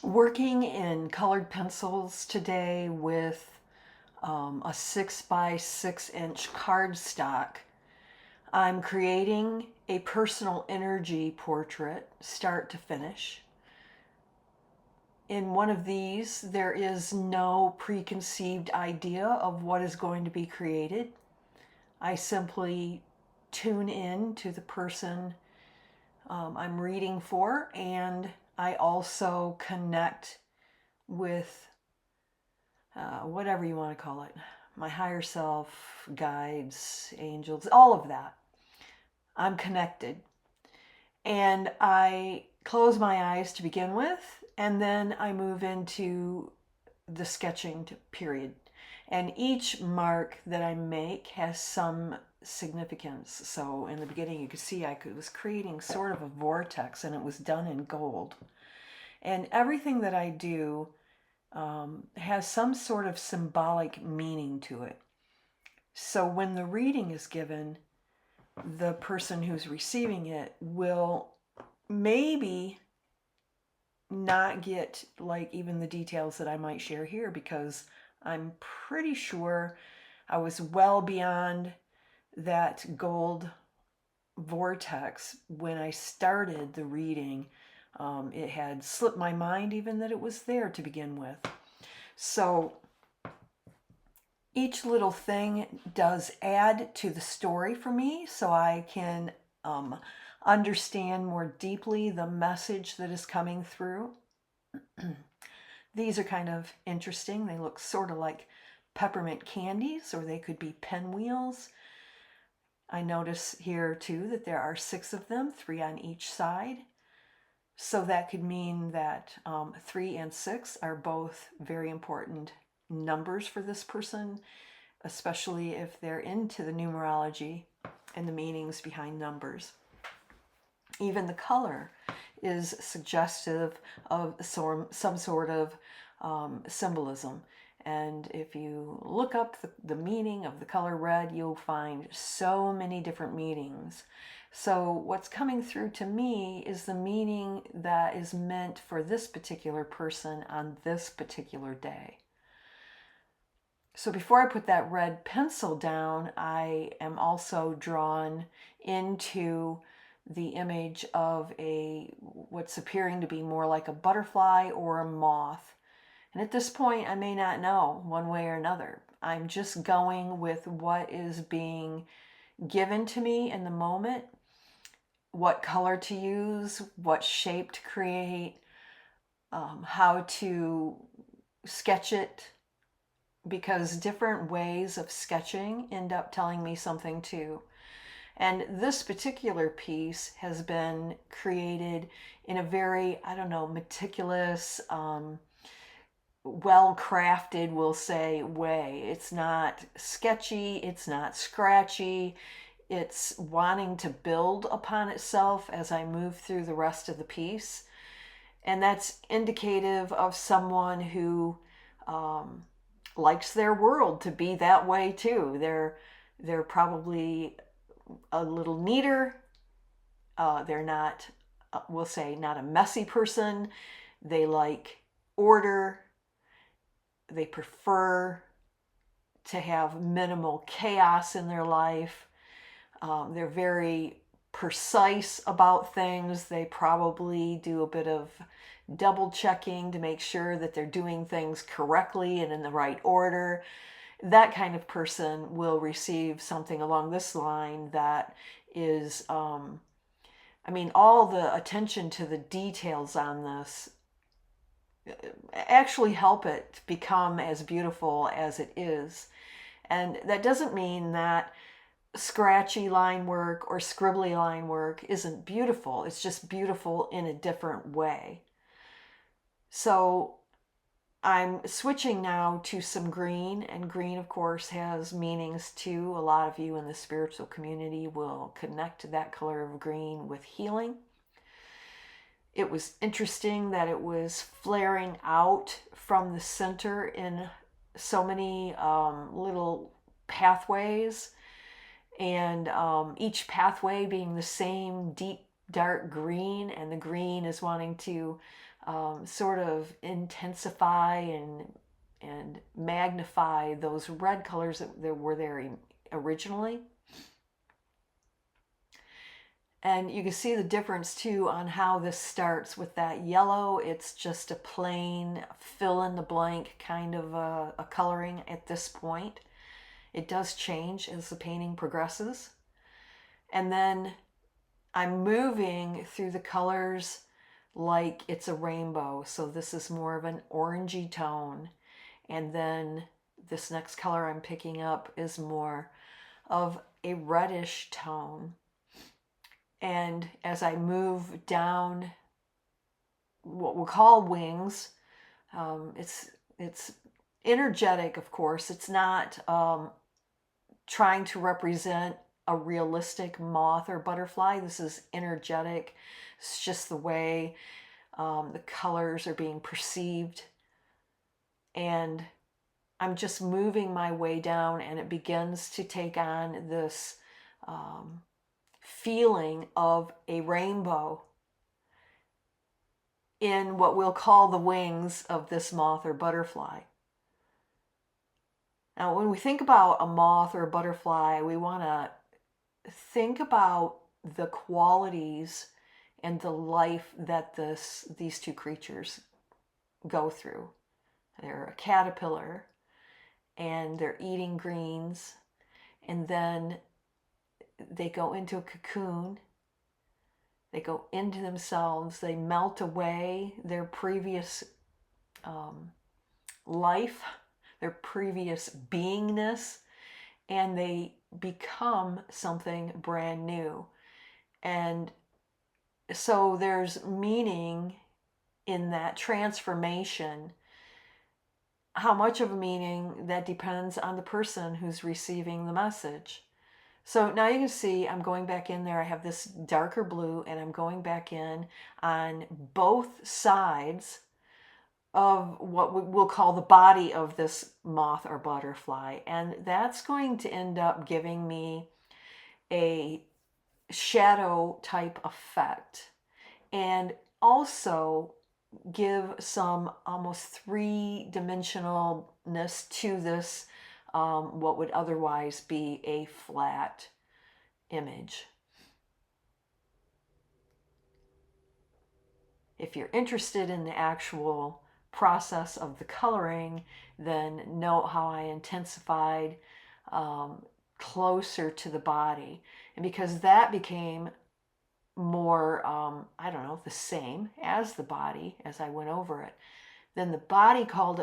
Working in colored pencils today with a 6 by 6 inch cardstock, I'm creating a personal energy portrait, start to finish. In one of these, there is no preconceived idea of what is going to be created. I simply tune in to the person I'm reading for, and I also connect with whatever you want to call it, my higher self, guides, angels, all of that. I'm connected. And I close my eyes to begin with, and then I move into the sketching period. And each mark that I make has some significance. So in the beginning, you could see I was creating sort of a vortex, and it was done in gold. And everything that I do has some sort of symbolic meaning to it. So when the reading is given, the person who's receiving it will maybe not get like even the details that I might share here, because I'm pretty sure I was well beyond that gold vortex when I started the reading. It had slipped my mind even that it was there to begin with. So each little thing does add to the story for me, so I can understand more deeply the message that is coming through. These are kind of interesting. They look sort of like peppermint candies, or they could be pinwheels. I notice here too that there are 6 of them, 3 on each side. So that could mean that 3 and 6 are both very important numbers for this person, especially if they're into the numerology and the meanings behind numbers. Even the color is suggestive of some sort of symbolism. And if you look up the meaning of the color red, you'll find so many different meanings. So what's coming through to me is the meaning that is meant for this particular person on this particular day. So before I put that red pencil down, I am also drawn into the image of what's appearing to be more like a butterfly or a moth. And at this point, I may not know one way or another. I'm just going with what is being given to me in the moment, what color to use, what shape to create, how to sketch it, because different ways of sketching end up telling me something too. And this particular piece has been created in a very, meticulous, well-crafted, we'll say, way. It's not sketchy, it's not scratchy, it's wanting to build upon itself as I move through the rest of the piece. And that's indicative of someone who likes their world to be that way too. They're probably a little neater. They're not, we'll say, not a messy person. They like order. They prefer to have minimal chaos in their life. They're very precise about things. They probably do a bit of double checking to make sure that they're doing things correctly and in the right order. That kind of person will receive something along this line that is, all the attention to the details on this actually help it become as beautiful as it is. And that doesn't mean that scratchy line work or scribbly line work isn't beautiful. It's just beautiful in a different way. So I'm switching now to some green, and green, of course, has meanings too. A lot of you in the spiritual community will connect that color of green with healing. It was interesting that it was flaring out from the center in so many little pathways, and each pathway being the same deep dark green, and the green is wanting to sort of intensify and magnify those red colors that were there originally. And you can see the difference too on how this starts with that yellow. It's just a plain fill in the blank kind of a coloring at this point. It does change as the painting progresses. And then I'm moving through the colors like it's a rainbow. So this is more of an orangey tone. And then this next color I'm picking up is more of a reddish tone. And as I move down what we'll call wings, it's energetic, of course. It's not trying to represent a realistic moth or butterfly. This is energetic. It's just the way the colors are being perceived. And I'm just moving my way down, and it begins to take on this feeling of a rainbow in what we'll call the wings of this moth or butterfly. Now, when we think about a moth or a butterfly, we want to think about the qualities and the life that these two creatures go through. They're a caterpillar, and they're eating greens, and then they go into a cocoon. They go into themselves. They melt away their previous life, their previous beingness, and they become something brand new. And so there's meaning in that transformation. How much of a meaning, that depends on the person who's receiving the message. So now you can see I'm going back in there. I have this darker blue, and I'm going back in on both sides of what we'll call the body of this moth or butterfly. And that's going to end up giving me a shadow type effect, and also give some almost three-dimensionalness to this, what would otherwise be a flat image. If you're interested in the actual process of the coloring, then note how I intensified closer to the body. And because that became more, I don't know, the same as the body as I went over it, then the body called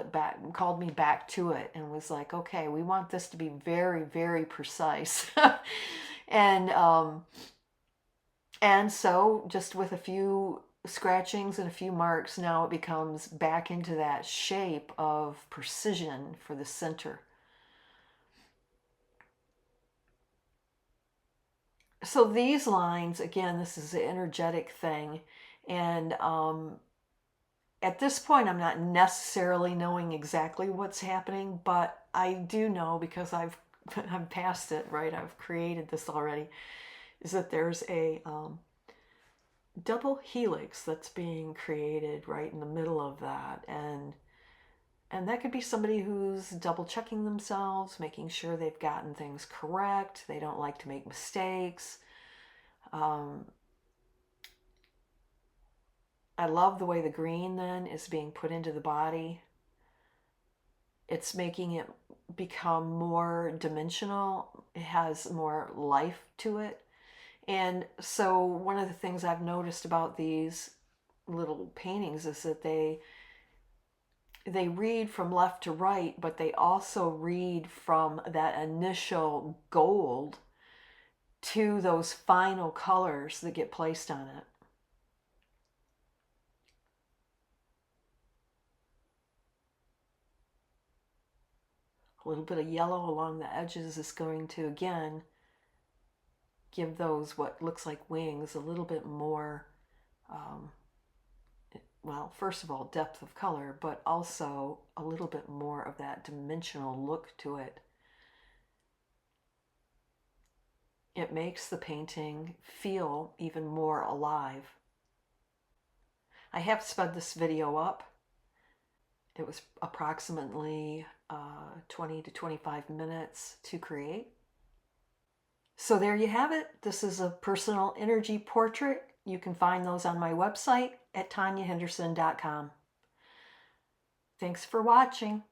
me back to it and was like, okay, we want this to be very, very precise. and so just with a few scratchings and a few marks, now it becomes back into that shape of precision for the center. So these lines, again, this is an energetic thing. And at this point, I'm not necessarily knowing exactly what's happening, but I do know, because I'm past it, right? I've created this already, is that there's a double helix that's being created right in the middle of that. And that could be somebody who's double checking themselves, making sure they've gotten things correct. They don't like to make mistakes. I love the way the green then is being put into the body. It's making it become more dimensional. It has more life to it. And so one of the things I've noticed about these little paintings is that they read from left to right, but they also read from that initial gold to those final colors that get placed on it. A little bit of yellow along the edges is going to, again, give those what looks like wings a little bit more, well, first of all, depth of color, but also a little bit more of that dimensional look to it. It makes the painting feel even more alive. I have sped this video up. It was approximately 20 to 25 minutes to create. So there you have it. This is a personal energy portrait. You can find those on my website at tonyahenderson.com. Thanks for watching.